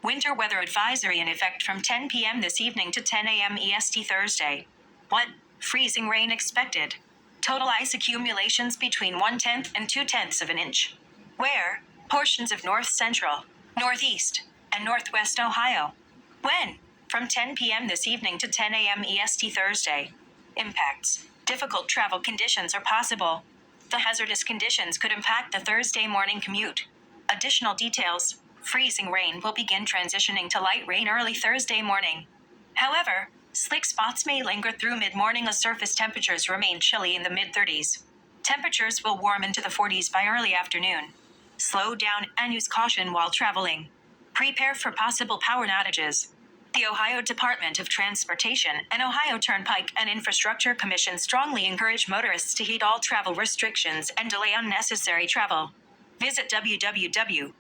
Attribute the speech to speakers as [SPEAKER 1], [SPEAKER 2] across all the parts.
[SPEAKER 1] Winter weather advisory in effect from 10 p.m. this evening to 10 a.m. EST Thursday. What? Freezing rain expected. Total ice accumulations between 1/10 and 2/10 of an inch. Where? Portions of north central, northeast, and northwest Ohio. When? From 10 p.m. this evening to 10 a.m. EST Thursday. Impacts. Difficult travel conditions are possible. The hazardous conditions could impact the Thursday morning commute. Additional details. Freezing rain will begin transitioning to light rain early Thursday morning. However, slick spots may linger through mid-morning as surface temperatures remain chilly in the mid-30s. Temperatures will warm into the 40s by early afternoon. Slow down and use caution while traveling. Prepare for possible power outages. The Ohio Department of Transportation and Ohio Turnpike and Infrastructure Commission strongly encourage motorists to heed all travel restrictions and delay unnecessary travel. Visit www.ogo.com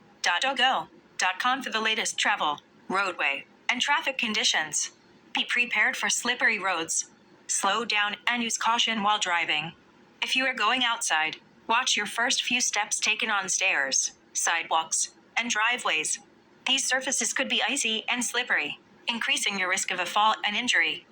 [SPEAKER 1] for the latest travel, roadway, and traffic conditions. Be prepared for slippery roads. Slow down and use caution while driving. If you are going outside, watch your first few steps taken on stairs, sidewalks, and driveways. These surfaces could be icy and slippery, increasing your risk of a fall and injury.